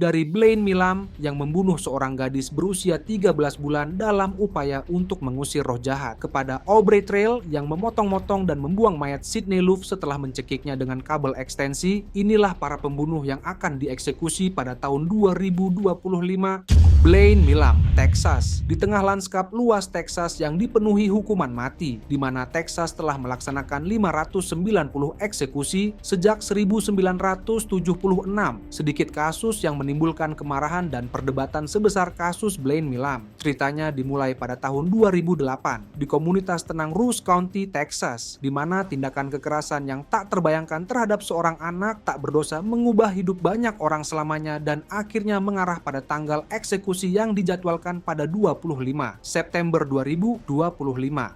dari Blaine Milam yang membunuh seorang gadis berusia 13 bulan dalam upaya untuk mengusir roh jahat, kepada Aubrey Trail yang memotong-motong dan membuang mayat Sydney Love setelah mencekiknya dengan kabel ekstensi. Inilah para pembunuh yang akan dieksekusi pada tahun 2025. Blaine Milam, Texas. Di tengah lanskap luas Texas yang dipenuhi hukuman mati, di mana Texas telah melaksanakan 590 eksekusi sejak 1976. Sedikit kasus yang menimbulkan kemarahan dan perdebatan sebesar kasus Blaine Milam. Ceritanya dimulai pada tahun 2008 di komunitas tenang Rush County, Texas, di mana tindakan kekerasan yang tak terbayangkan terhadap seorang anak tak berdosa mengubah hidup banyak orang selamanya dan akhirnya mengarah pada tanggal eksekusi yang dijadwalkan pada 25 September 2025.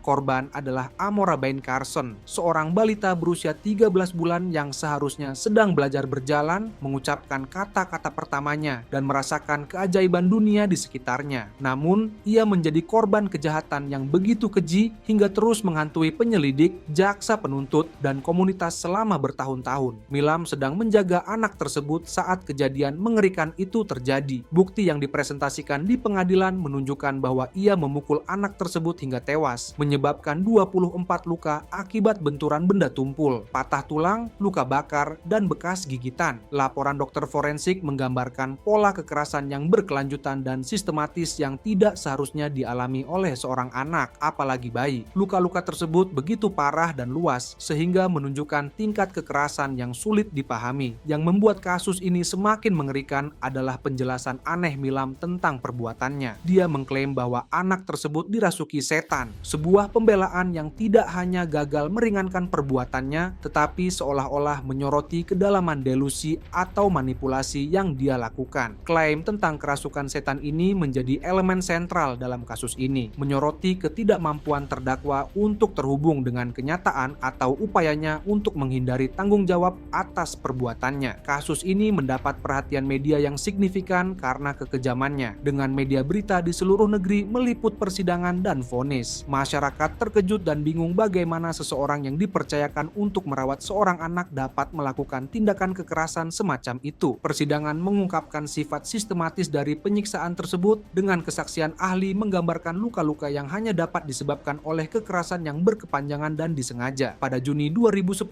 Korban adalah Amora Bain Carson, seorang balita berusia 13 bulan yang seharusnya sedang belajar berjalan, mengucapkan kata-kata pertamanya, dan merasakan keajaiban dunia di sekitarnya. Namun, ia menjadi korban kejahatan yang begitu keji hingga terus menghantui penyelidik, jaksa penuntut, dan komunitas selama bertahun-tahun. Milam sedang menjaga anak tersebut saat kejadian mengerikan itu terjadi. Bukti yang dipresentasikan di pengadilan menunjukkan bahwa ia memukul anak tersebut hingga tewas, menyebabkan 24 luka akibat benturan benda tumpul, patah tulang, luka bakar, dan bekas gigitan. Laporan dokter forensik menggambarkan pola kekerasan yang berkelanjutan dan sistematis yang tidak seharusnya dialami oleh seorang anak, apalagi bayi. Luka-luka tersebut begitu parah dan luas, sehingga menunjukkan tingkat kekerasan yang sulit dipahami. Yang membuat kasus ini semakin mengerikan adalah penjelasan aneh Milam tentang perbuatannya. Dia mengklaim bahwa anak tersebut dirasuki setan, sebuah pembelaan yang tidak hanya gagal meringankan perbuatannya, tetapi seolah-olah menyoroti kedalaman delusi atau manipulasi yang dia lakukan. Klaim tentang kerasukan setan ini menjadi elemen sentral dalam kasus ini, menyoroti ketidakmampuan terdakwa untuk terhubung dengan kenyataan atau upayanya untuk menghindari tanggung jawab atas perbuatannya. Kasus ini mendapat perhatian media yang signifikan karena kekejamannya, dengan media berita di seluruh negeri meliput persidangan dan vonis. Masyarakat terkejut dan bingung bagaimana seseorang yang dipercayakan untuk merawat seorang anak dapat melakukan tindakan kekerasan semacam itu. Persidangan mengungkapkan sifat sistematis dari penyiksaan tersebut dengan kesaksian ahli menggambarkan luka-luka yang hanya dapat disebabkan oleh kekerasan yang berkepanjangan dan disengaja. Pada Juni 2010,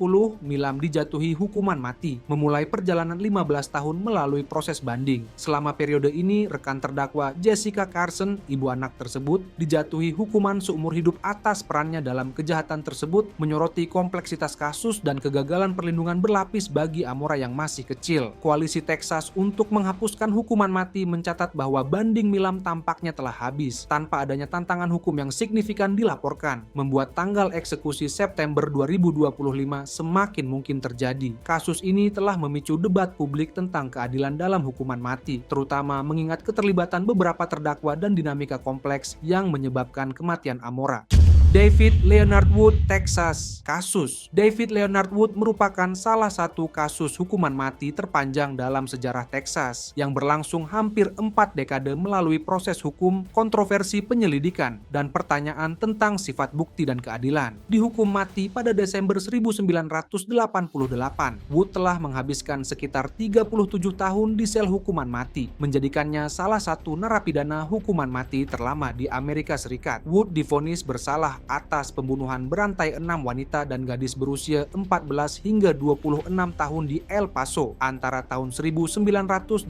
Milam dijatuhi hukuman mati, memulai perjalanan 15 tahun melalui proses banding. Selama periode ini, rekan terdakwa Jessica Carson, ibu anak tersebut, dijatuhi hukuman seumur hidup atas perannya dalam kejahatan tersebut, menyoroti kompleksitas kasus dan kegagalan perlindungan berlapis bagi Amora yang masih kecil. Koalisi Texas untuk menghapuskan hukuman mati mencatat bahwa banding Milam tampaknya telah habis, tanpa adanya tantangan hukum yang signifikan dilaporkan, membuat tanggal eksekusi September 2025 semakin mungkin terjadi. Kasus ini telah memicu debat publik tentang keadilan dalam hukuman mati, terutama mengingat keterlibatan beberapa terdakwa dan dinamika kompleks yang menyebabkan kematian Amora. David Leonard Wood, Texas. Kasus David Leonard Wood merupakan salah satu kasus hukuman mati terpanjang dalam sejarah Texas yang berlangsung hampir 4 dekade melalui proses hukum, kontroversi penyelidikan, dan pertanyaan tentang sifat bukti dan keadilan. Dihukum mati pada Desember 1988, Wood telah menghabiskan sekitar 37 tahun di sel hukuman mati, menjadikannya salah satu narapidana hukuman mati terlama di Amerika Serikat. Wood divonis bersalah atas pembunuhan berantai 6 wanita dan gadis berusia 14 hingga 26 tahun di El Paso antara tahun 1987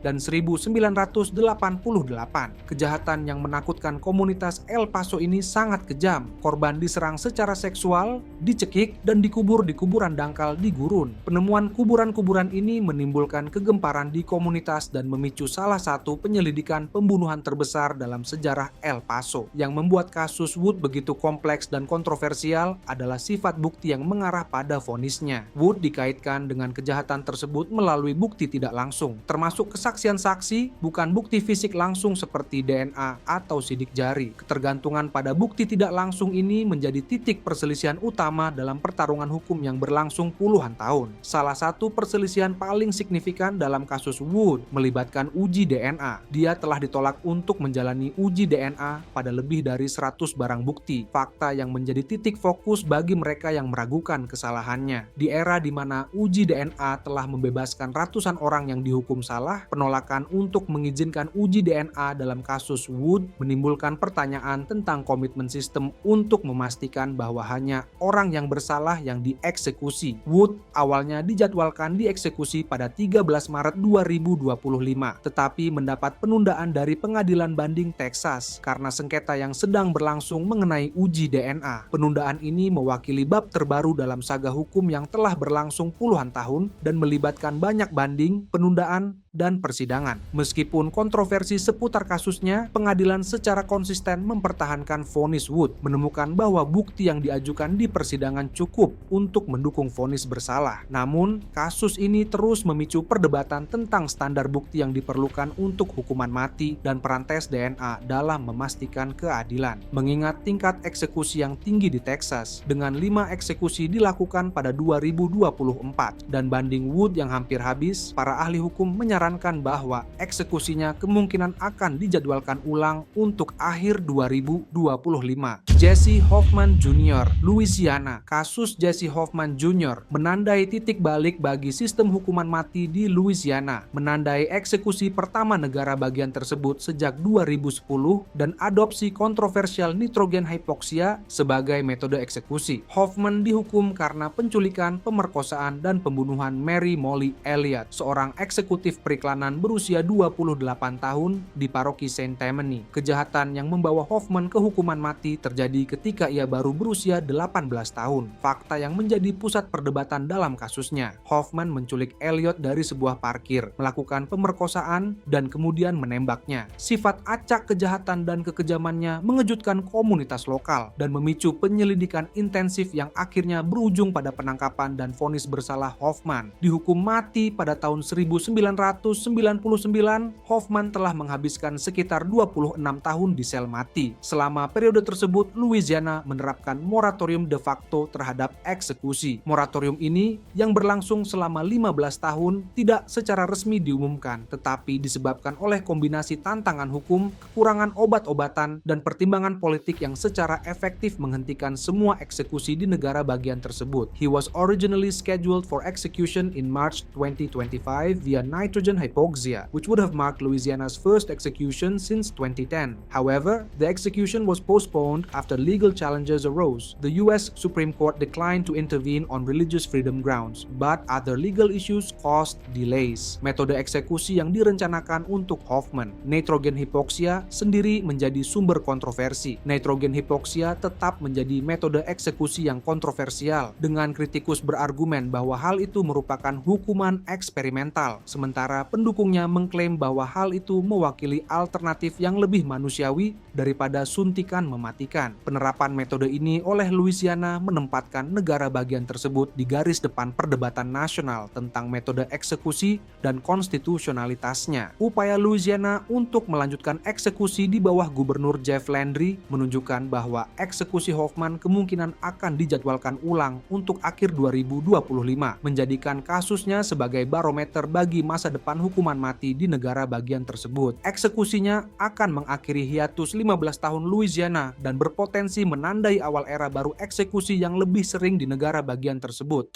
dan 1988. Kejahatan yang menakutkan komunitas El Paso ini sangat kejam. Korban diserang secara seksual, dicekik, dan dikubur di kuburan dangkal di gurun. Penemuan kuburan-kuburan ini menimbulkan kegemparan di komunitas dan memicu salah satu penyelidikan pembunuhan terbesar dalam sejarah El Paso. Yang membuat kasus Wood begitu kompleks dan kontroversial adalah sifat bukti yang mengarah pada vonisnya. Wood dikaitkan dengan kejahatan tersebut melalui bukti tidak langsung, termasuk kesaksian saksi, bukan bukti fisik langsung seperti DNA atau sidik jari. Ketergantungan pada bukti tidak langsung ini menjadi titik perselisihan utama dalam pertarungan hukum yang berlangsung puluhan tahun. Salah satu perselisihan paling signifikan dalam kasus Wood melibatkan uji DNA. Dia telah ditolak untuk menjalani uji DNA pada lebih dari 100 menghapus barang bukti, fakta yang menjadi titik fokus bagi mereka yang meragukan kesalahannya. Di era di mana uji DNA telah membebaskan ratusan orang yang dihukum salah, penolakan untuk mengizinkan uji DNA dalam kasus Wood menimbulkan pertanyaan tentang komitmen sistem untuk memastikan bahwa hanya orang yang bersalah yang dieksekusi. Wood awalnya dijadwalkan dieksekusi pada 13 Maret 2025, tetapi mendapat penundaan dari Pengadilan Banding Texas karena sengketa yang sedang berlangsung mengenai uji DNA. Penundaan ini mewakili bab terbaru dalam saga hukum yang telah berlangsung puluhan tahun dan melibatkan banyak banding, penundaan, dan persidangan. Meskipun kontroversi seputar kasusnya, pengadilan secara konsisten mempertahankan vonis Wood, menemukan bahwa bukti yang diajukan di persidangan cukup untuk mendukung vonis bersalah. Namun, kasus ini terus memicu perdebatan tentang standar bukti yang diperlukan untuk hukuman mati dan peran tes DNA dalam memastikan keadilan. Mengingat tingkat eksekusi yang tinggi di Texas, dengan 5 eksekusi dilakukan pada 2024 dan banding Wood yang hampir habis, para ahli hukum menyarankan bahwa eksekusinya kemungkinan akan dijadwalkan ulang untuk akhir 2025. Jesse Hoffman Jr., Louisiana. Kasus Jesse Hoffman Jr. menandai titik balik bagi sistem hukuman mati di Louisiana, menandai eksekusi pertama negara bagian tersebut sejak 2010 dan adopsi kontroversial nitrogen hypoxia sebagai metode eksekusi. Hoffman dihukum karena penculikan, pemerkosaan, dan pembunuhan Mary Molly Elliott, seorang eksekutif periklanan berusia 28 tahun di paroki Saint Tammany. Kejahatan yang membawa Hoffman ke hukuman mati terjadi ketika ia baru berusia 18 tahun. Fakta yang menjadi pusat perdebatan dalam kasusnya. Hoffman menculik Elliott dari sebuah parkir, melakukan pemerkosaan, dan kemudian menembaknya. Sifat acak kejahatan dan kekejamannya mengejutkan komunitas lokal dan memicu penyelidikan intensif yang akhirnya berujung pada penangkapan dan vonis bersalah Hoffman. Dihukum mati pada tahun 1999, Hoffman telah menghabiskan sekitar 26 tahun di sel mati. Selama periode tersebut, Louisiana menerapkan moratorium de facto terhadap eksekusi. Moratorium ini yang berlangsung selama 15 tahun tidak secara resmi diumumkan, tetapi disebabkan oleh kombinasi tantangan hukum, kekurangan obat-obatan, dan pertimbangan politik yang secara efektif menghentikan semua eksekusi di negara bagian tersebut. He was originally scheduled for execution in March 2025 via nitrogen hypoxia, which would have marked Louisiana's first execution since 2010. However, the execution was postponed after legal challenges arose. The U.S. Supreme Court declined to intervene on religious freedom grounds, but other legal issues caused delays. Metode eksekusi yang direncanakan untuk Hoffman, nitrogen hypoxia, sendiri menjadi sumber kontroversi. Nitrogen hypoxia tetap menjadi metode eksekusi yang kontroversial, dengan kritikus berargumen bahwa hal itu merupakan hukuman eksperimental, sementara pendukungnya mengklaim bahwa hal itu mewakili alternatif yang lebih manusiawi daripada suntikan mematikan. Penerapan metode ini oleh Louisiana menempatkan negara bagian tersebut di garis depan perdebatan nasional tentang metode eksekusi dan konstitusionalitasnya. Upaya Louisiana untuk melanjutkan eksekusi di bawah Gubernur Jeff Landry menunjukkan bahwa eksekusi Hoffman kemungkinan akan dijadwalkan ulang untuk akhir 2025, menjadikan kasusnya sebagai barometer bagi masa depan hukuman mati di negara bagian tersebut. Eksekusinya akan mengakhiri hiatus 15 tahun Louisiana dan berpotensi menandai awal era baru eksekusi yang lebih sering di negara bagian tersebut.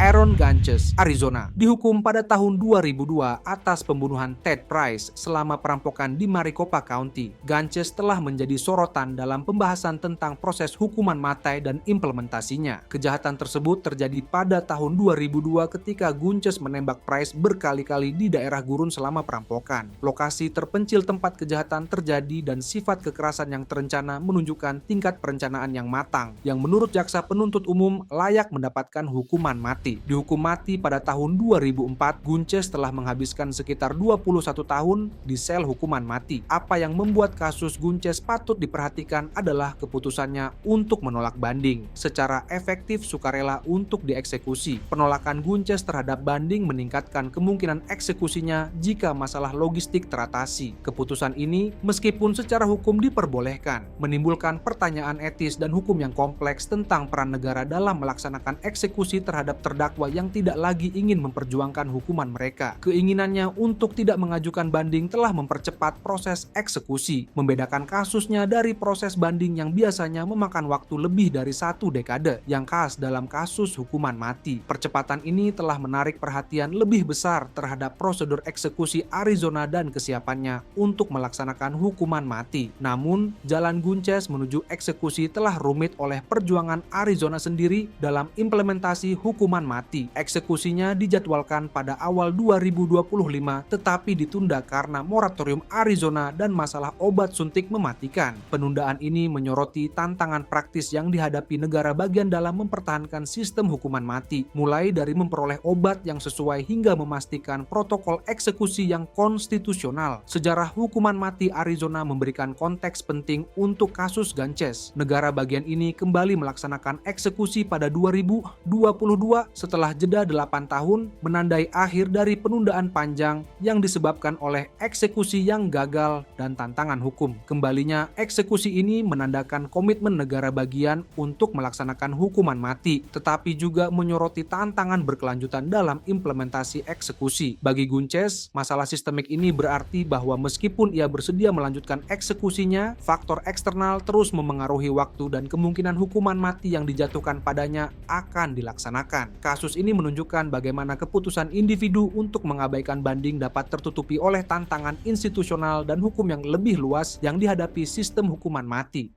Aaron Ganches, Arizona, dihukum pada tahun 2002 atas pembunuhan Ted Price selama perampokan di Maricopa County. Ganches telah menjadi sorotan dalam pembahasan tentang proses hukuman mati dan implementasinya. Kejahatan tersebut terjadi pada tahun 2002 ketika Ganches menembak Price berkali-kali di daerah gurun selama perampokan. Lokasi terpencil tempat kejahatan terjadi dan sifat kekerasan yang terencana menunjukkan tingkat perencanaan yang matang, yang menurut jaksa penuntut umum layak mendapatkan hukuman mati. Dihukum mati pada tahun 2004, Ganches telah menghabiskan sekitar 21 tahun di sel hukuman mati. Apa yang membuat kasus Ganches patut diperhatikan adalah keputusannya untuk menolak banding, secara efektif sukarela untuk dieksekusi. Penolakan Ganches terhadap banding meningkatkan kemungkinan eksekusinya jika masalah logistik teratasi. Keputusan ini, meskipun secara hukum diperbolehkan, menimbulkan pertanyaan etis dan hukum yang kompleks tentang peran negara dalam melaksanakan eksekusi terhadap terdakwa yang tidak lagi ingin memperjuangkan hukuman mereka. Keinginannya untuk tidak mengajukan banding telah mempercepat proses eksekusi, membedakan kasusnya dari proses banding yang biasanya memakan waktu lebih dari 1 dekade yang khas dalam kasus hukuman mati. Percepatan ini telah menarik perhatian lebih besar terhadap prosedur eksekusi Arizona dan kesiapannya untuk melaksanakan hukuman mati. Namun, jalan Gunces menuju eksekusi telah rumit oleh perjuangan Arizona sendiri dalam implementasi hukuman mati. Eksekusinya dijadwalkan pada awal 2025 tetapi ditunda karena moratorium Arizona dan masalah obat suntik mematikan. Penundaan ini menyoroti tantangan praktis yang dihadapi negara bagian dalam mempertahankan sistem hukuman mati, mulai dari memperoleh obat yang sesuai hingga memastikan protokol eksekusi yang konstitusional. Sejarah hukuman mati Arizona memberikan konteks penting untuk kasus Gunces. Negara bagian ini kembali melaksanakan eksekusi pada 2022 setelah jeda 8 tahun menandai akhir dari penundaan panjang yang disebabkan oleh eksekusi yang gagal dan tantangan hukum. Kembalinya eksekusi ini menandakan komitmen negara bagian untuk melaksanakan hukuman mati, tetapi juga menyoroti tantangan berkelanjutan dalam implementasi eksekusi. Bagi Gunces, masalah sistemik ini berarti bahwa meskipun ia bersedia melanjutkan eksekusinya, faktor eksternal terus memengaruhi waktu dan kemungkinan hukuman mati yang dijatuhkan padanya akan dilaksanakan. Kasus ini menunjukkan bagaimana keputusan individu untuk mengabaikan banding dapat tertutupi oleh tantangan institusional dan hukum yang lebih luas yang dihadapi sistem hukuman mati.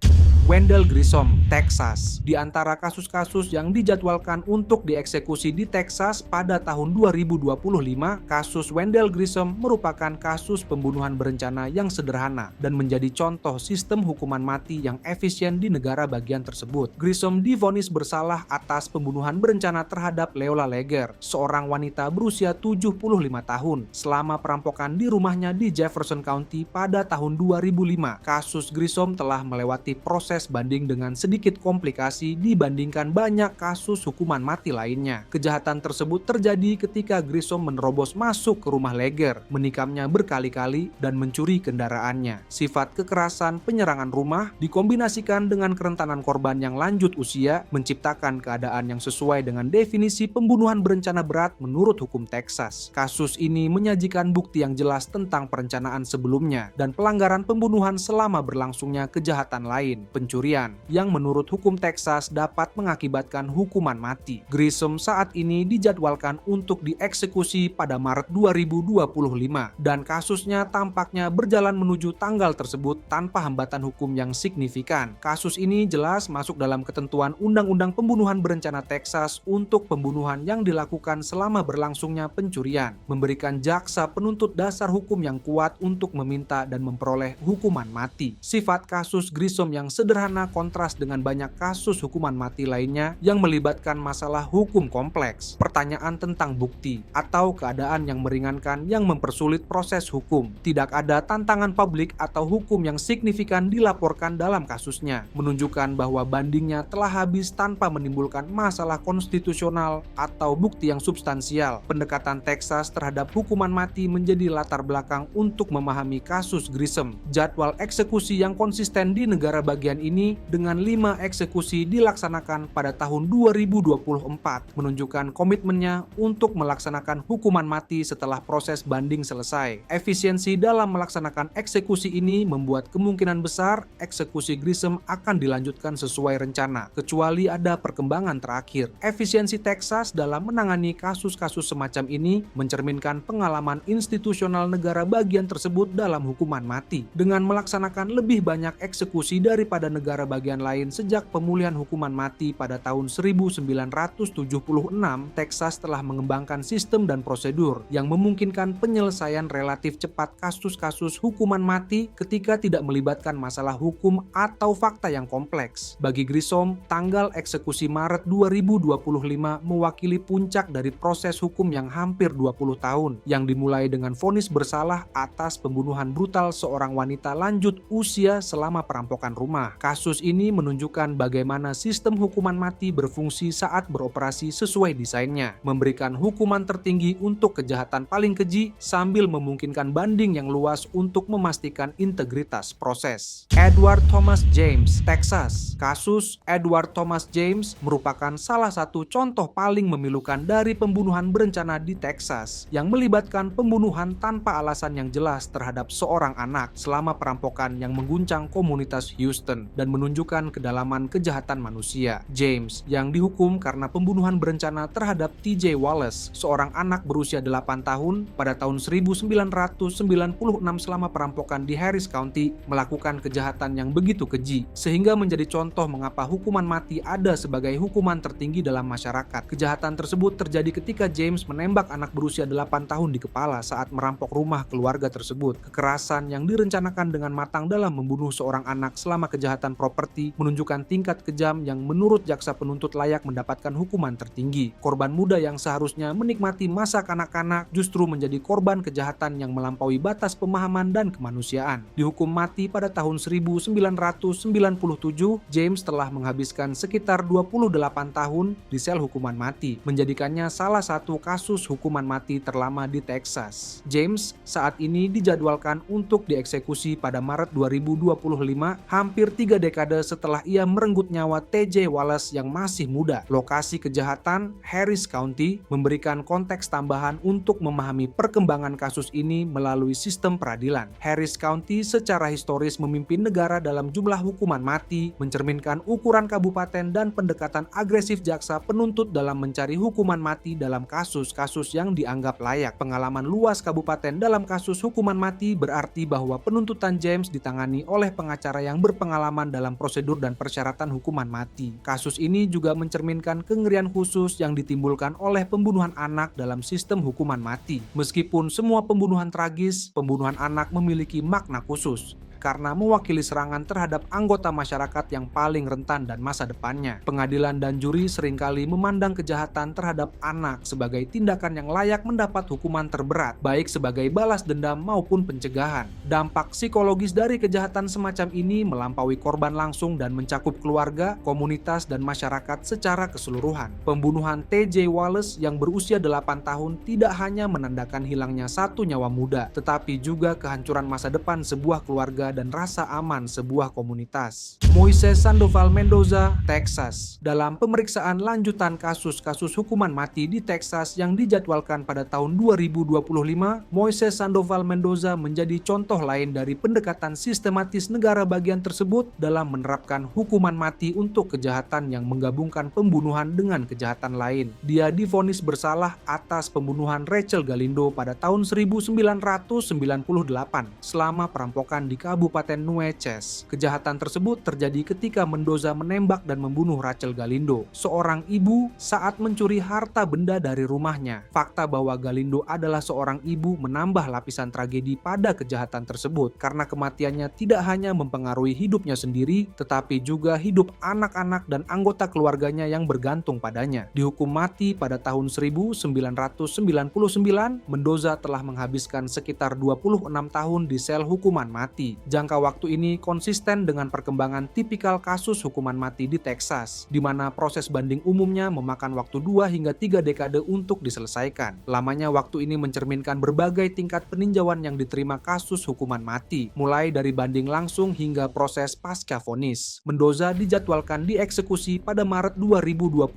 Wendell Grissom, Texas. Di antara kasus-kasus yang dijadwalkan untuk dieksekusi di Texas pada tahun 2025, kasus Wendell Grissom merupakan kasus pembunuhan berencana yang sederhana dan menjadi contoh sistem hukuman mati yang efisien di negara bagian tersebut. Grissom divonis bersalah atas pembunuhan berencana terhadap Leola Leger, seorang wanita berusia 75 tahun, selama perampokan di rumahnya di Jefferson County pada tahun 2005. Kasus Grissom telah melewati proses banding dengan sedikit komplikasi dibandingkan banyak kasus hukuman mati lainnya. Kejahatan tersebut terjadi ketika Grissom menerobos masuk ke rumah Leger, menikamnya berkali-kali dan mencuri kendaraannya. Sifat kekerasan penyerangan rumah dikombinasikan dengan kerentanan korban yang lanjut usia menciptakan keadaan yang sesuai dengan definisi pembunuhan berencana berat menurut hukum Texas. Kasus ini menyajikan bukti yang jelas tentang perencanaan sebelumnya dan pelanggaran pembunuhan selama berlangsungnya kejahatan lain, pencurian, yang menurut hukum Texas dapat mengakibatkan hukuman mati. Grissom saat ini dijadwalkan untuk dieksekusi pada Maret 2025 dan kasusnya tampaknya berjalan menuju tanggal tersebut tanpa hambatan hukum yang signifikan. Kasus ini jelas masuk dalam ketentuan Undang-Undang Pembunuhan Berencana Texas untuk pembunuhan yang dilakukan selama berlangsungnya pencurian, memberikan jaksa penuntut dasar hukum yang kuat untuk meminta dan memperoleh hukuman mati. Sifat kasus Grissom yang sederhana kontras dengan banyak kasus hukuman mati lainnya yang melibatkan masalah hukum kompleks, pertanyaan tentang bukti, atau keadaan yang meringankan yang mempersulit proses hukum. Tidak ada tantangan publik atau hukum yang signifikan dilaporkan dalam kasusnya, menunjukkan bahwa bandingnya telah habis tanpa menimbulkan masalah konstitusional atau bukti yang substansial. Pendekatan Texas terhadap hukuman mati menjadi latar belakang untuk memahami kasus Grissom. Jadwal eksekusi yang konsisten di negara bagian ini dengan 5 eksekusi dilaksanakan pada tahun 2024 menunjukkan komitmennya untuk melaksanakan hukuman mati setelah proses banding selesai. Efisiensi dalam melaksanakan eksekusi ini membuat kemungkinan besar eksekusi Grissom akan dilanjutkan sesuai rencana, kecuali ada perkembangan terakhir. Efisiensi Texas dalam menangani kasus-kasus semacam ini mencerminkan pengalaman institusional negara bagian tersebut dalam hukuman mati. Dengan melaksanakan lebih banyak eksekusi daripada negara bagian lain sejak pemulihan hukuman mati pada tahun 1976, Texas telah mengembangkan sistem dan prosedur yang memungkinkan penyelesaian relatif cepat kasus-kasus hukuman mati ketika tidak melibatkan masalah hukum atau fakta yang kompleks. Bagi Grissom, tanggal eksekusi Maret 2025 mewakili puncak dari proses hukum yang hampir 20 tahun, yang dimulai dengan vonis bersalah atas pembunuhan brutal seorang wanita lanjut usia selama perampokan rumah. Kasus ini menunjukkan bagaimana sistem hukuman mati berfungsi saat beroperasi sesuai desainnya, memberikan hukuman tertinggi untuk kejahatan paling keji sambil memungkinkan banding yang luas untuk memastikan integritas proses. Edward Thomas James, Texas. Kasus Edward Thomas James merupakan salah satu contoh paling memilukan dari pembunuhan berencana di Texas yang melibatkan pembunuhan tanpa alasan yang jelas terhadap seorang anak selama perampokan yang mengguncang komunitas Houston dan menunjukkan kedalaman kejahatan manusia. James yang dihukum karena pembunuhan berencana terhadap TJ Wallace, seorang anak berusia 8 tahun pada tahun 1996 selama perampokan di Harris County, melakukan kejahatan yang begitu keji sehingga menjadi contoh mengapa hukuman mati ada sebagai hukuman tertinggi dalam masyarakat. Kejahatan tersebut terjadi ketika James menembak anak berusia 8 tahun di kepala saat merampok rumah keluarga tersebut. Kekerasan yang direncanakan dengan matang dalam membunuh seorang anak selama kejahatan properti menunjukkan tingkat kejam yang menurut jaksa penuntut layak mendapatkan hukuman tertinggi. Korban muda yang seharusnya menikmati masa kanak-kanak justru menjadi korban kejahatan yang melampaui batas pemahaman dan kemanusiaan. Dihukum mati pada tahun 1997, James telah menghabiskan sekitar 28 tahun di sel hukuman mati, menjadikannya salah satu kasus hukuman mati terlama di Texas. James saat ini dijadwalkan untuk dieksekusi pada Maret 2025, hampir 3 dekade setelah ia merenggut nyawa TJ Wallace yang masih muda. Lokasi kejahatan, Harris County, memberikan konteks tambahan untuk memahami perkembangan kasus ini melalui sistem peradilan. Harris County secara historis memimpin negara dalam jumlah hukuman mati, mencerminkan ukuran kabupaten dan pendekatan agresif jaksa penuntut dalam mencari hukuman mati dalam kasus-kasus yang dianggap layak. Pengalaman luas kabupaten dalam kasus hukuman mati berarti bahwa penuntutan James ditangani oleh pengacara yang berpengalaman dalam prosedur dan persyaratan hukuman mati. Kasus ini juga mencerminkan kengerian khusus yang ditimbulkan oleh pembunuhan anak dalam sistem hukuman mati. Meskipun semua pembunuhan tragis, pembunuhan anak memiliki makna khusus karena mewakili serangan terhadap anggota masyarakat yang paling rentan dan masa depannya. Pengadilan dan juri seringkali memandang kejahatan terhadap anak sebagai tindakan yang layak mendapat hukuman terberat, baik sebagai balas dendam maupun pencegahan. Dampak psikologis dari kejahatan semacam ini melampaui korban langsung dan mencakup keluarga, komunitas, dan masyarakat secara keseluruhan. Pembunuhan TJ Wallace yang berusia 8 tahun tidak hanya menandakan hilangnya satu nyawa muda, tetapi juga kehancuran masa depan sebuah keluarga dan rasa aman sebuah komunitas. Moises Sandoval Mendoza, Texas. Dalam pemeriksaan lanjutan kasus-kasus hukuman mati di Texas yang dijadwalkan pada tahun 2025, Moises Sandoval Mendoza menjadi contoh lain dari pendekatan sistematis negara bagian tersebut dalam menerapkan hukuman mati untuk kejahatan yang menggabungkan pembunuhan dengan kejahatan lain. Dia divonis bersalah atas pembunuhan Rachel Galindo pada tahun 1998 selama perampokan di Kabupaten Nueces. Kejahatan tersebut terjadi ketika Mendoza menembak dan membunuh Rachel Galindo, seorang ibu, saat mencuri harta benda dari rumahnya. Fakta bahwa Galindo adalah seorang ibu menambah lapisan tragedi pada kejahatan tersebut karena kematiannya tidak hanya mempengaruhi hidupnya sendiri, tetapi juga hidup anak-anak dan anggota keluarganya yang bergantung padanya. Dihukum mati pada tahun 1999, Mendoza telah menghabiskan sekitar 26 tahun di sel hukuman mati. Jangka waktu ini konsisten dengan perkembangan tipikal kasus hukuman mati di Texas, di mana proses banding umumnya memakan waktu 2 hingga 3 dekade untuk diselesaikan. Lamanya waktu ini mencerminkan berbagai tingkat peninjauan yang diterima kasus hukuman mati, mulai dari banding langsung hingga proses pasca vonis. Mendoza dijadwalkan dieksekusi pada Maret 2025,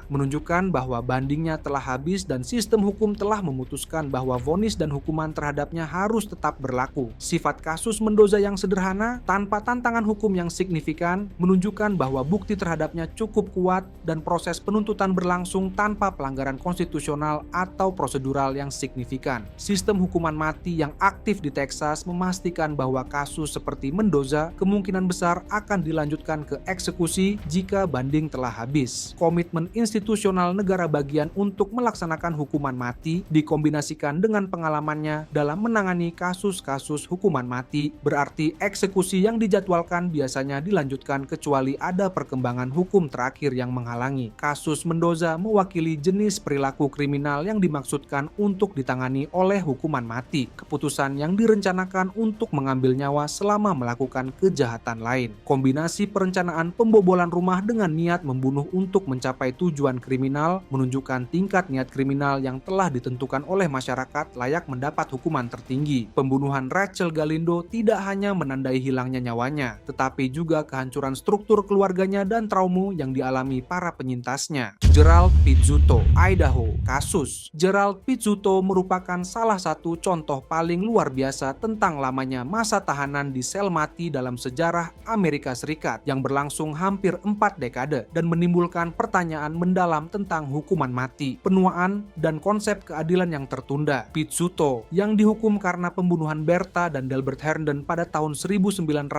menunjukkan bahwa bandingnya telah habis dan sistem hukum telah memutuskan bahwa vonis dan hukuman terhadapnya harus tetap berlaku. Sifat kasus Mendoza yang sederhana, tanpa tantangan hukum yang signifikan, menunjukkan bahwa bukti terhadapnya cukup kuat dan proses penuntutan berlangsung tanpa pelanggaran konstitusional atau prosedural yang signifikan. Sistem hukuman mati yang aktif di Texas memastikan bahwa kasus seperti Mendoza kemungkinan besar akan dilanjutkan ke eksekusi jika banding telah habis. Komitmen institusional negara bagian untuk melaksanakan hukuman mati dikombinasikan dengan pengalamannya dalam menangani kasus-kasus hukuman mati berarti berarti eksekusi yang dijadwalkan biasanya dilanjutkan kecuali ada perkembangan hukum terakhir yang menghalangi. Kasus Mendoza mewakili jenis perilaku kriminal yang dimaksudkan untuk ditangani oleh hukuman mati, keputusan yang direncanakan untuk mengambil nyawa selama melakukan kejahatan lain. Kombinasi perencanaan pembobolan rumah dengan niat membunuh untuk mencapai tujuan kriminal menunjukkan tingkat niat kriminal yang telah ditentukan oleh masyarakat layak mendapat hukuman tertinggi. Pembunuhan Rachel Galindo tidak hanya menandai hilangnya nyawanya, tetapi juga kehancuran struktur keluarganya dan trauma yang dialami para penyintasnya. Gerald Pizzuto, Idaho. Kasus Gerald Pizzuto merupakan salah satu contoh paling luar biasa tentang lamanya masa tahanan di sel mati dalam sejarah Amerika Serikat yang berlangsung hampir 4 dekade dan menimbulkan pertanyaan mendalam tentang hukuman mati, penuaan, dan konsep keadilan yang tertunda. Pizzuto yang dihukum karena pembunuhan Bertha dan Delbert Herndon pada tahun 1985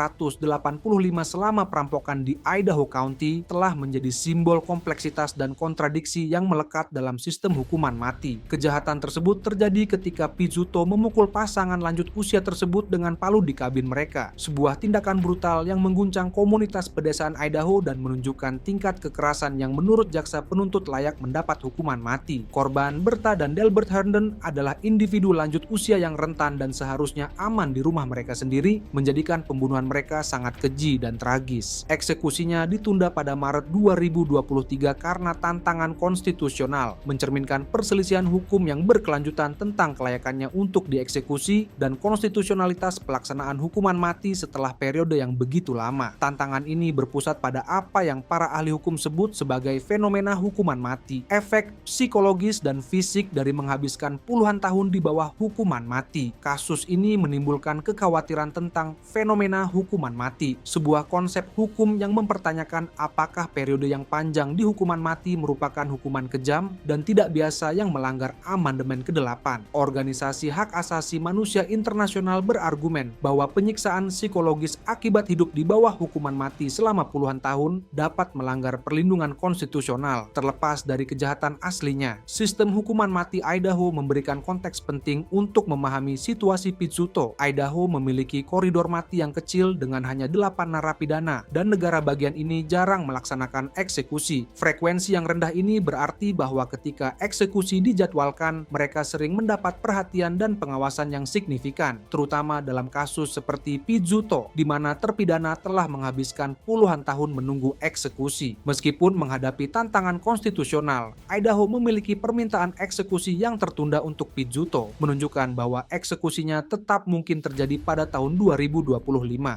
selama perampokan di Idaho County telah menjadi simbol kompleksitas dan kontradiksi yang melekat dalam sistem hukuman mati. Kejahatan tersebut terjadi ketika Pizzuto memukul pasangan lanjut usia tersebut dengan palu di kabin mereka, sebuah tindakan brutal yang mengguncang komunitas pedesaan Idaho dan menunjukkan tingkat kekerasan yang menurut jaksa penuntut layak mendapat hukuman mati. Korban Bertha dan Delbert Herndon adalah individu lanjut usia yang rentan dan seharusnya aman di rumah mereka sendiri, menjadikan pembunuhan mereka sangat keji dan tragis. Eksekusinya ditunda pada Maret 2023 karena tantangan konstitusional, mencerminkan perselisihan hukum yang berkelanjutan tentang kelayakannya untuk dieksekusi dan konstitusionalitas pelaksanaan hukuman mati setelah periode yang begitu lama. Tantangan ini berpusat pada apa yang para ahli hukum sebut sebagai fenomena hukuman mati, efek psikologis dan fisik dari menghabiskan puluhan tahun di bawah hukuman mati. Kasus ini menimbulkan kekhawatiran tentang fenomena hukuman mati, sebuah konsep hukum yang mempertanyakan apakah periode yang panjang di hukuman mati merupakan hukuman kejam dan tidak biasa yang melanggar amandemen ke-8. Organisasi hak asasi manusia internasional berargumen bahwa penyiksaan psikologis akibat hidup di bawah hukuman mati selama puluhan tahun dapat melanggar perlindungan konstitusional terlepas dari kejahatan aslinya. Sistem hukuman mati Idaho memberikan konteks penting untuk memahami situasi Pizzuto. Idaho memiliki koridor mati yang kecil dengan hanya 8 narapidana dan negara bagian ini jarang melaksanakan eksekusi. Frekuensi yang rendah ini berarti bahwa ketika eksekusi dijadwalkan, mereka sering mendapat perhatian dan pengawasan yang signifikan, terutama dalam kasus seperti Pizzuto, di mana terpidana telah menghabiskan puluhan tahun menunggu eksekusi. Meskipun menghadapi tantangan konstitusional, Idaho memiliki permintaan eksekusi yang tertunda untuk Pizzuto, menunjukkan bahwa eksekusinya tetap mungkin terjadi pada tahun 2025.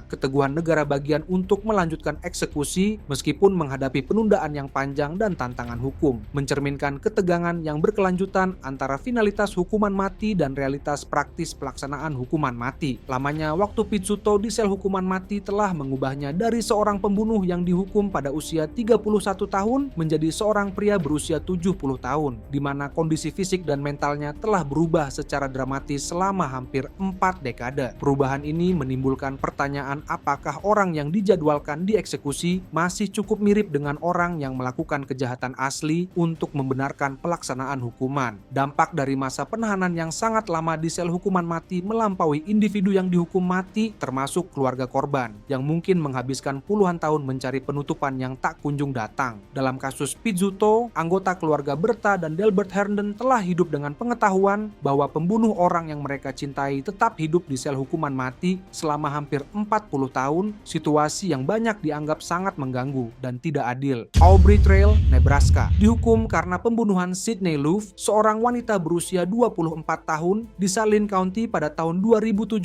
Keteguhan negara bagian untuk melanjutkan eksekusi meskipun menghadapi penundaan yang panjang dan tantangan hukum, mencerminkan ketegangan yang berkelanjutan antara finalitas hukuman mati dan realitas praktis pelaksanaan hukuman mati. Lamanya waktu Pizzuto di sel hukuman mati telah mengubahnya dari seorang pembunuh yang dihukum pada usia 31 tahun menjadi seorang pria berusia 70 tahun, di mana kondisi fisik dan mentalnya telah berubah secara dramatis selama hampir 4 dekade. Perubahan ini menimbulkan pertanyaan apakah orang yang dijadwalkan dieksekusi masih cukup mirip dengan orang yang melakukan kejahatan asli untuk membenarkan pelaksanaan hukuman. Dampak dari masa penahanan yang sangat lama di sel hukuman mati melampaui individu yang dihukum mati, termasuk keluarga korban, yang mungkin menghabiskan puluhan tahun mencari penutupan yang tak kunjung datang. Dalam kasus Pizzuto, anggota keluarga Bertha dan Delbert Herndon telah hidup dengan pengetahuan bahwa pembunuh orang yang mereka cintai tetap hidup di sel hukuman mati selama hampir 40 tahun, situasi yang banyak dianggap sangat mengganggu dan tidak adil. Aubrey Trail, Nebraska, dihukum karena pembunuhan Sydney Love, seorang wanita berusia 24 tahun di Saline County pada tahun 2017.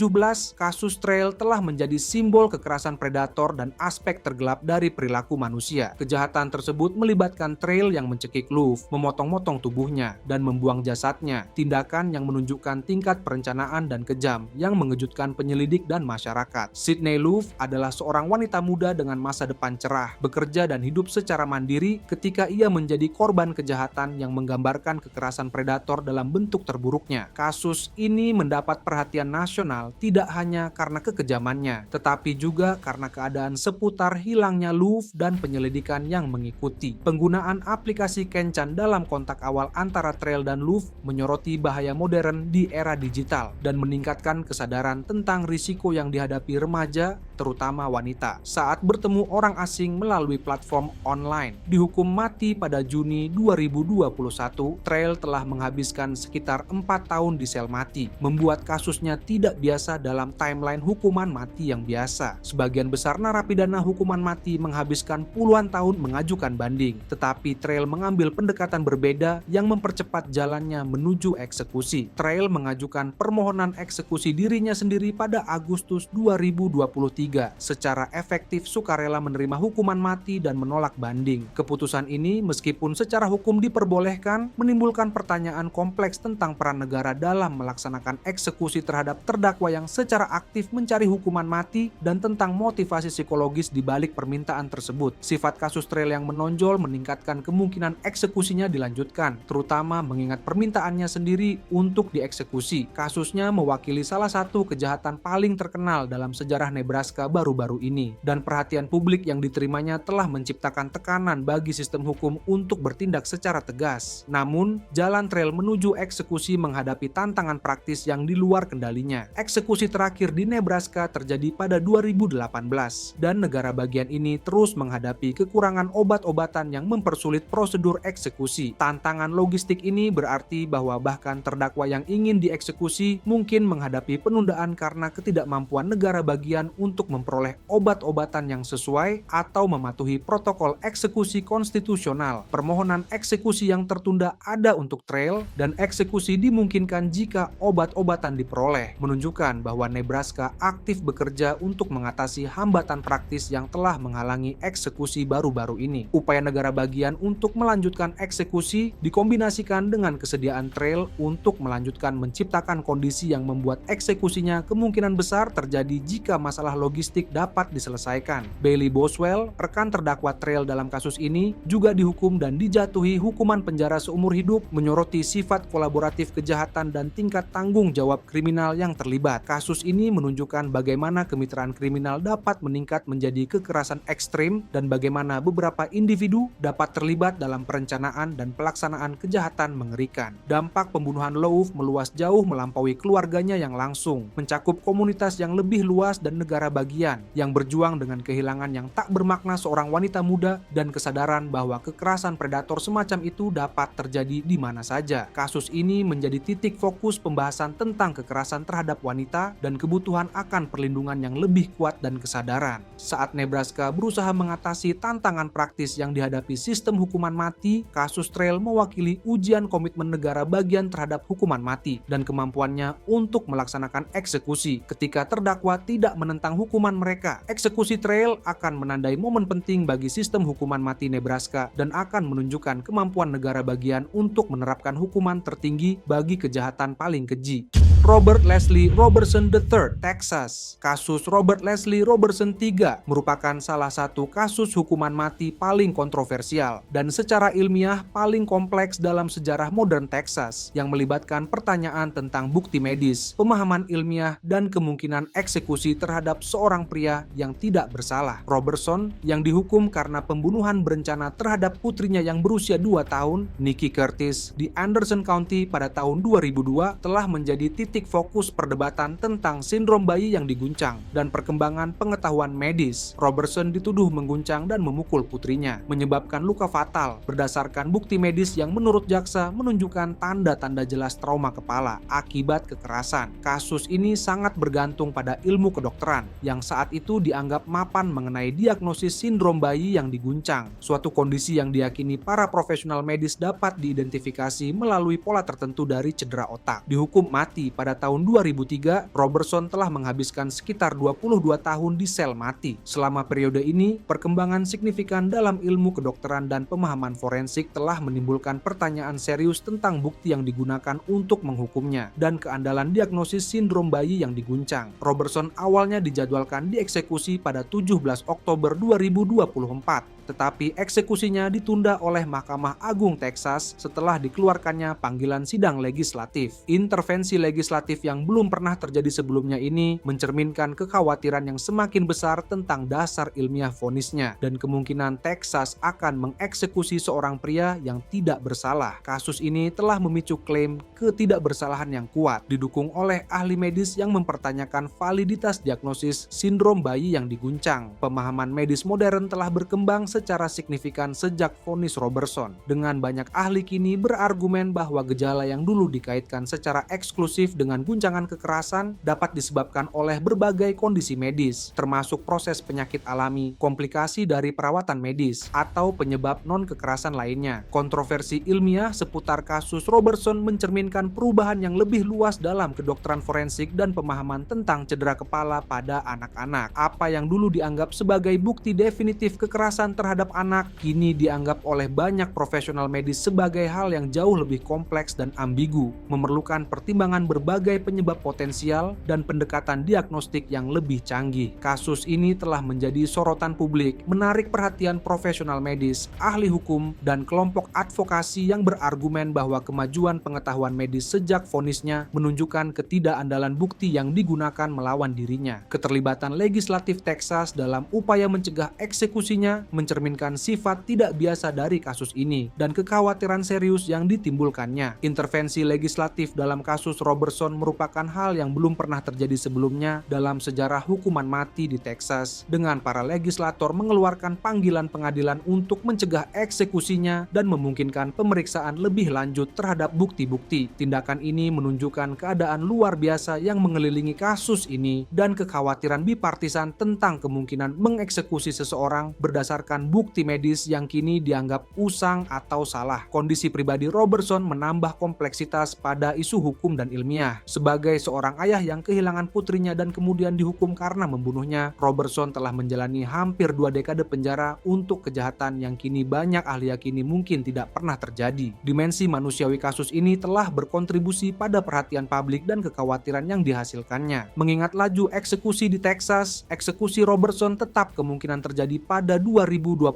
Kasus Trail telah menjadi simbol kekerasan predator dan aspek tergelap dari perilaku manusia. Kejahatan tersebut melibatkan Trail yang mencekik Love, memotong-motong tubuhnya, dan membuang jasadnya, tindakan yang menunjukkan tingkat perencanaan dan kejam yang mengejutkan penyelidik dan masyarakat. Sydney Love adalah seorang wanita muda dengan masa depan cerah, bekerja dan hidup secara mandiri ketika ia menjadi korban kejahatan yang menggambarkan kekerasan predator dalam bentuk terburuknya. Kasus ini mendapat perhatian nasional tidak hanya karena kekejamannya, tetapi juga karena keadaan seputar hilangnya Love dan penyelidikan yang mengikuti. Penggunaan aplikasi kencan dalam kontak awal antara Trail dan Love menyoroti bahaya modern di era digital dan meningkatkan kesadaran tentang risiko resiko yang dihadapi remaja, terutama wanita, saat bertemu orang asing melalui platform online. Dihukum mati pada Juni 2021, Trail telah menghabiskan sekitar 4 tahun di sel mati, membuat kasusnya tidak biasa dalam timeline hukuman mati yang biasa. Sebagian besar narapidana hukuman mati menghabiskan puluhan tahun mengajukan banding, tetapi Trail mengambil pendekatan berbeda yang mempercepat jalannya menuju eksekusi. Trail mengajukan permohonan eksekusi dirinya sendiri pada Agustus 2023 secara efektif sukarela menerima hukuman mati dan menolak banding. Keputusan ini meskipun secara hukum diperbolehkan, menimbulkan pertanyaan kompleks tentang peran negara dalam melaksanakan eksekusi terhadap terdakwa yang secara aktif mencari hukuman mati dan tentang motivasi psikologis di balik permintaan tersebut. Sifat kasus Trail yang menonjol meningkatkan kemungkinan eksekusinya dilanjutkan, terutama mengingat permintaannya sendiri untuk dieksekusi. Kasusnya mewakili salah satu kejahatan paling terkenal dalam sejarah Nebraska baru-baru ini, dan perhatian publik yang diterimanya telah menciptakan tekanan bagi sistem hukum untuk bertindak secara tegas. Namun, jalan Trail menuju eksekusi menghadapi tantangan praktis yang di luar kendalinya. Eksekusi terakhir di Nebraska terjadi pada 2018, dan negara bagian ini terus menghadapi kekurangan obat-obatan yang mempersulit prosedur eksekusi. Tantangan logistik ini berarti bahwa bahkan terdakwa yang ingin dieksekusi mungkin menghadapi penundaan karena ketidakmampuan negara bagian untuk memperoleh obat-obatan yang sesuai atau mematuhi protokol eksekusi konstitusional. Permohonan eksekusi yang tertunda ada untuk Trail, dan eksekusi dimungkinkan jika obat-obatan diperoleh, menunjukkan bahwa Nebraska aktif bekerja untuk mengatasi hambatan praktis yang telah menghalangi eksekusi baru-baru ini. Upaya negara bagian untuk melanjutkan eksekusi dikombinasikan dengan kesediaan Trail untuk melanjutkan menciptakan kondisi yang membuat eksekusinya kemungkinan besar terjadi jika masalah logistik dapat diselesaikan. Bailey Boswell, rekan terdakwa Trail dalam kasus ini, juga dihukum dan dijatuhi hukuman penjara seumur hidup, menyoroti sifat kolaboratif kejahatan dan tingkat tanggung jawab kriminal yang terlibat. Kasus ini menunjukkan bagaimana kemitraan kriminal dapat meningkat menjadi kekerasan ekstrim dan bagaimana beberapa individu dapat terlibat dalam perencanaan dan pelaksanaan kejahatan mengerikan. Dampak pembunuhan Louf meluas jauh melampaui keluarganya yang langsung, mencakup komunitas yang lebih luas dan negara bagian yang berjuang dengan kehilangan yang tak bermakna seorang wanita muda dan kesadaran bahwa kekerasan predator semacam itu dapat terjadi di mana saja. Kasus ini menjadi titik fokus pembahasan tentang kekerasan terhadap wanita dan kebutuhan akan perlindungan yang lebih kuat dan kesadaran. Saat Nebraska berusaha mengatasi tantangan praktis yang dihadapi sistem hukuman mati, kasus Trail mewakili ujian komitmen negara bagian terhadap hukuman mati dan kemampuannya untuk melaksanakan eksekusi ketika terdakwa tidak menentang hukuman mereka. Eksekusi Trail akan menandai momen penting bagi sistem hukuman mati Nebraska dan akan menunjukkan kemampuan negara bagian untuk menerapkan hukuman tertinggi bagi kejahatan paling keji. Robert Leslie Robertson III, Texas. Kasus Robert Leslie Robertson III merupakan salah satu kasus hukuman mati paling kontroversial dan secara ilmiah paling kompleks dalam sejarah modern Texas yang melibatkan pertanyaan tentang bukti medis, pemahaman ilmiah, dan kemungkinan eksekusi terhadap seorang pria yang tidak bersalah. Robertson yang dihukum karena pembunuhan berencana terhadap putrinya yang berusia 2 tahun, Nikki Curtis, di Anderson County pada tahun 2002 telah menjadi titik fokus perdebatan tentang sindrom bayi yang diguncang dan perkembangan pengetahuan medis. Robertson dituduh mengguncang dan memukul putrinya, menyebabkan luka fatal berdasarkan bukti medis yang menurut jaksa menunjukkan tanda-tanda jelas trauma kepala akibat kekerasan. Kasus ini sangat bergantung pada ilmu kedokteran yang saat itu dianggap mapan mengenai diagnosis sindrom bayi yang diguncang, suatu kondisi yang diyakini para profesional medis dapat diidentifikasi melalui pola tertentu dari cedera otak. Dihukum mati pada tahun 2003, Robertson telah menghabiskan sekitar 22 tahun di sel mati. Selama periode ini, perkembangan signifikan dalam ilmu kedokteran dan pemahaman forensik telah menimbulkan pertanyaan serius tentang bukti yang digunakan untuk menghukumnya dan keandalan diagnosis sindrom bayi yang diguncang. Robertson awalnya dijadwalkan dieksekusi pada 17 Oktober 2024. tetapi eksekusinya ditunda oleh Mahkamah Agung Texas setelah dikeluarkannya panggilan sidang legislatif. Intervensi legislatif yang belum pernah terjadi sebelumnya ini mencerminkan kekhawatiran yang semakin besar tentang dasar ilmiah vonisnya dan kemungkinan Texas akan mengeksekusi seorang pria yang tidak bersalah. Kasus ini telah memicu klaim ketidakbersalahan yang kuat, didukung oleh ahli medis yang mempertanyakan validitas diagnosis sindrom bayi yang diguncang. Pemahaman medis modern telah berkembang secara signifikan sejak vonis Robertson, dengan banyak ahli kini berargumen bahwa gejala yang dulu dikaitkan secara eksklusif dengan guncangan kekerasan dapat disebabkan oleh berbagai kondisi medis, termasuk proses penyakit alami, komplikasi dari perawatan medis, atau penyebab non-kekerasan lainnya. Kontroversi ilmiah seputar kasus Robertson mencerminkan perubahan yang lebih luas dalam kedokteran forensik dan pemahaman tentang cedera kepala pada anak-anak. Apa yang dulu dianggap sebagai bukti definitif kekerasan terhadap anak, kini dianggap oleh banyak profesional medis sebagai hal yang jauh lebih kompleks dan ambigu, memerlukan pertimbangan berbagai penyebab potensial dan pendekatan diagnostik yang lebih canggih. Kasus ini telah menjadi sorotan publik, menarik perhatian profesional medis, ahli hukum, dan kelompok advokasi yang berargumen bahwa kemajuan pengetahuan medis sejak vonisnya menunjukkan ketidakandalan bukti yang digunakan melawan dirinya. Keterlibatan legislatif Texas dalam upaya mencegah eksekusinya mencerminkan sifat tidak biasa dari kasus ini dan kekhawatiran serius yang ditimbulkannya. Intervensi legislatif dalam kasus Robertson merupakan hal yang belum pernah terjadi sebelumnya dalam sejarah hukuman mati di Texas, dengan para legislator mengeluarkan panggilan pengadilan untuk mencegah eksekusinya dan memungkinkan pemeriksaan lebih lanjut terhadap bukti-bukti. Tindakan ini menunjukkan keadaan luar biasa yang mengelilingi kasus ini dan kekhawatiran bipartisan tentang kemungkinan mengeksekusi seseorang berdasarkan bukti medis yang kini dianggap usang atau salah. Kondisi pribadi Robertson menambah kompleksitas pada isu hukum dan ilmiah. Sebagai seorang ayah yang kehilangan putrinya dan kemudian dihukum karena membunuhnya, Robertson telah menjalani hampir 2 dekade penjara untuk kejahatan yang kini banyak ahli yakini mungkin tidak pernah terjadi. Dimensi manusiawi kasus ini telah berkontribusi pada perhatian publik dan kekhawatiran yang dihasilkannya. Mengingat laju eksekusi di Texas, eksekusi Robertson tetap kemungkinan terjadi pada 2025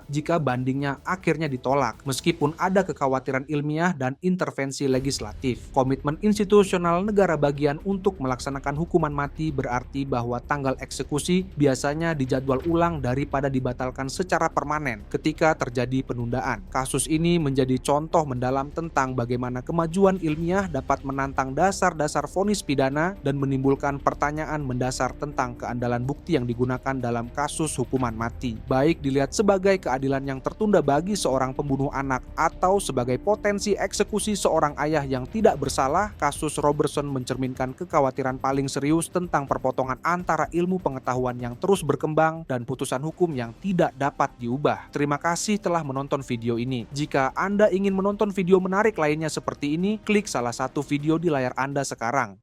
jika bandingnya akhirnya ditolak, meskipun ada kekhawatiran ilmiah dan intervensi legislatif. Komitmen institusional negara bagian untuk melaksanakan hukuman mati berarti bahwa tanggal eksekusi biasanya dijadwal ulang daripada dibatalkan secara permanen ketika terjadi penundaan. Kasus ini menjadi contoh mendalam tentang bagaimana kemajuan ilmiah dapat menantang dasar-dasar vonis pidana dan menimbulkan pertanyaan mendasar tentang keandalan bukti yang digunakan dalam kasus hukuman mati, baik dilihat sebagai keadilan yang tertunda bagi seorang pembunuh anak atau sebagai potensi eksekusi seorang ayah yang tidak bersalah. Kasus Robertson mencerminkan kekhawatiran paling serius tentang perpotongan antara ilmu pengetahuan yang terus berkembang dan putusan hukum yang tidak dapat diubah. Terima kasih telah menonton video ini. Jika Anda ingin menonton video menarik lainnya seperti ini, klik salah satu video di layar Anda sekarang.